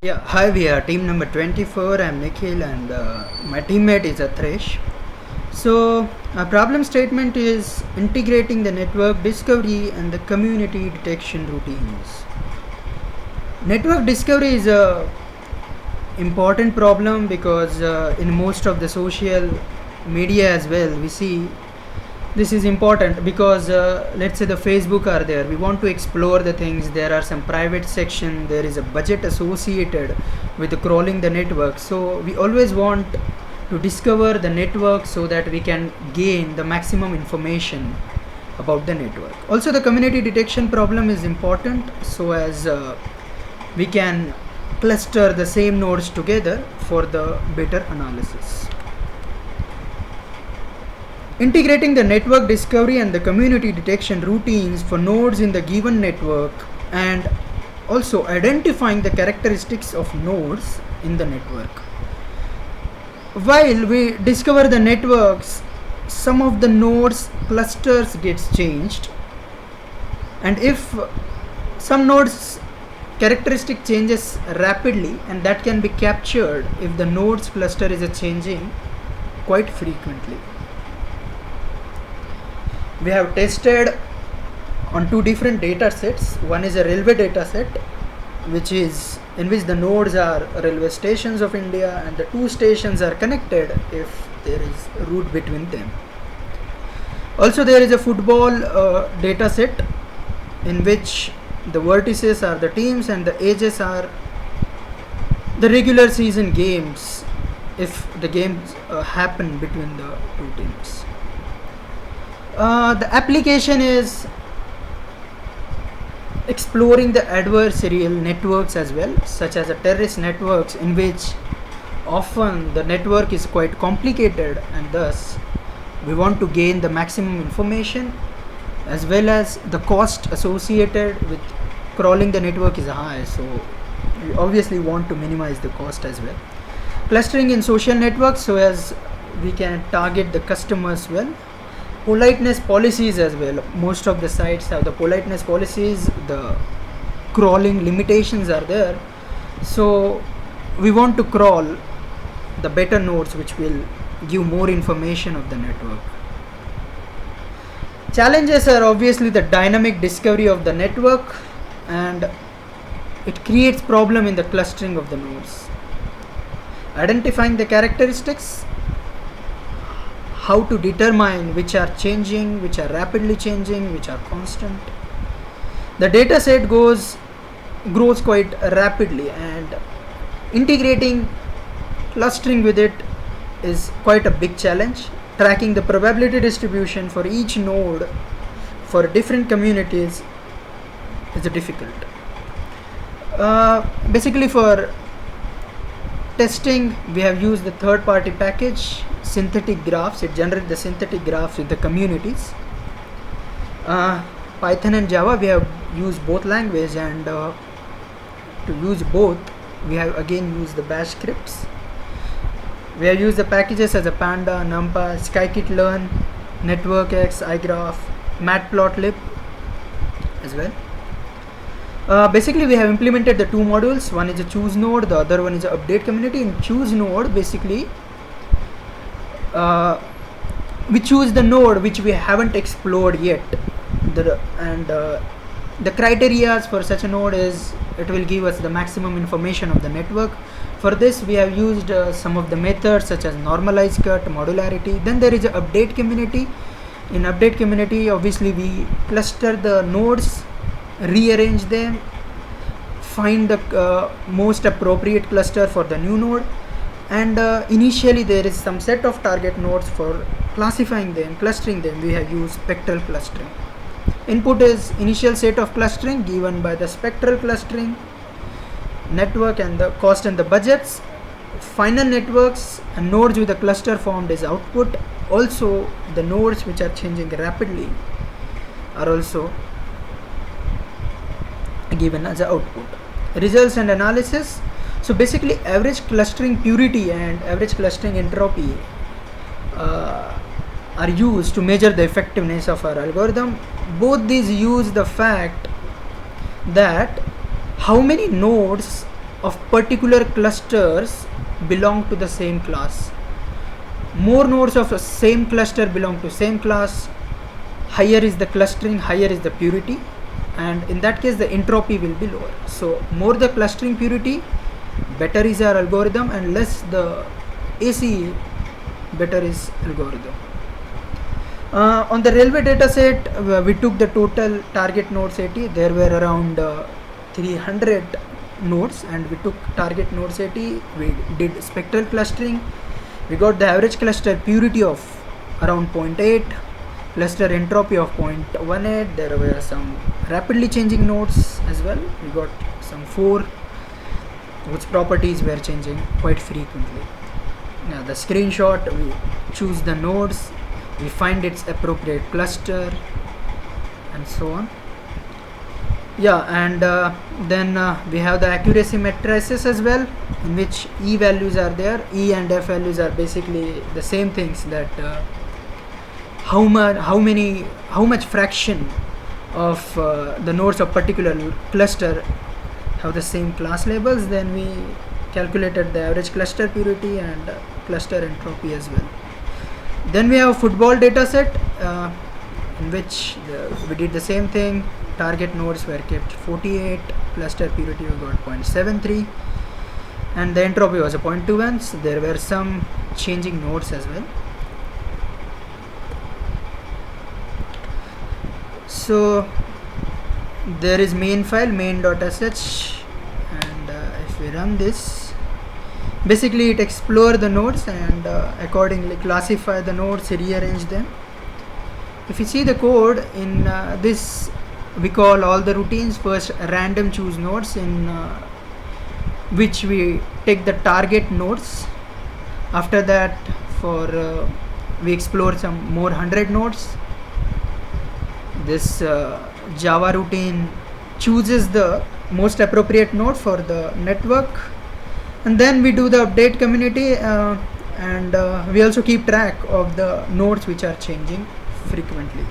Yeah, hi, we are team number 24. I'm Nikhil and my teammate is Athresh. So, our problem statement is integrating the network discovery and the community detection routines. Network discovery is a important problem because in most of the social media as well, we see this is important because let's say the Facebook are there, we want to explore the things, there are some private section, there is a budget associated with crawling the network, so we always want to discover the network so that we can gain the maximum information about the network. Also the community detection problem is important so as we can cluster the same nodes together for the better analysis. Integrating the network discovery and the community detection routines for nodes in the given network, and also identifying the characteristics of nodes in the network. While we discover the networks, some of the nodes clusters gets changed, and if some nodes characteristic changes rapidly, and that can be captured if the nodes cluster is changing quite frequently. We have tested on two different data sets. One is a railway data set, which is in which the nodes are railway stations of India and the two stations are connected if there is a route between them. Also there is a football data set in which the vertices are the teams and the edges are the regular season games if the games happen between the two teams. The application is exploring the adversarial networks as well, such as the terrorist networks, in which often the network is quite complicated and thus we want to gain the maximum information, as well as the cost associated with crawling the network is high, so we obviously want to minimize the cost as well. Clustering in social networks so as we can target the customers well. Politeness policies as well. Most of the sites have the politeness policies, the crawling limitations are there, so we want to crawl the better nodes which will give more information of the network. Challenges are obviously the dynamic discovery of the network, and it creates problem in the clustering of the nodes. Identifying the characteristics, how to determine which are changing, which are rapidly changing, which are constant. The data set grows quite rapidly, and integrating clustering with it is quite a big challenge. Tracking the probability distribution for each node for different communities is difficult. Basically for testing we have used the third party package synthetic graphs. It generates the synthetic graphs with the communities. Python and Java we have used both language, and to use both we have again used the bash scripts. We have used the packages as a Panda, NumPy, scikit-learn, NetworkX, iGraph, Matplotlib as well. Basically we have implemented the two modules. One is a choose node, the other one is a update community. In choose node, basically we choose the node which we haven't explored yet, the criteria for such a node is it will give us the maximum information of the network. For this we have used some of the methods such as normalize cut, modularity. Then there is a update community. In update community obviously we cluster the nodes, rearrange them, find the most appropriate cluster for the new node, and initially there is some set of target nodes. For classifying them, clustering them, we have used spectral clustering. Input is initial set of clustering given by the spectral clustering network and the cost and the budgets. Final networks and nodes with the cluster formed is output. Also the nodes which are changing rapidly are also given as output. Results and analysis. So basically average clustering purity and average clustering entropy are used to measure the effectiveness of our algorithm. Both these use the fact that how many nodes of particular clusters belong to the same class. More nodes of the same cluster belong to same class, higher is the clustering, higher is the purity, and in that case the entropy will be lower. So more the clustering purity, better is our algorithm, and less the ACE, better is algorithm. On the railway data set, we took the total target nodes 80. There were around 300 nodes, and we took target nodes 80. We did spectral clustering. We got the average cluster purity of around 0.8, cluster entropy of 0.18. There were some rapidly changing nodes as well. We got some 4 whose properties were changing quite frequently. Now the screenshot, we choose the nodes, we find its appropriate cluster, and so on. Yeah, and then we have the accuracy matrices as well, in which E values are there. E and F values are basically the same things, that how much fraction of the nodes of particular cluster have the same class labels. Then we calculated the average cluster purity and cluster entropy as well. Then we have football data set, in which we did the same thing. Target nodes were kept 48, cluster purity we got 0.73, and the entropy was a 0.21. So there were some changing nodes as well. So there is main file, main.sh, and if we run this, basically it explores the nodes and accordingly classify the nodes, rearrange them. If you see the code in this, we call all the routines first random choose nodes, in which we take the target nodes. After that, for we explore some more 100 nodes. This Java routine chooses the most appropriate node for the network, and then we do the update community, and we also keep track of the nodes which are changing frequently.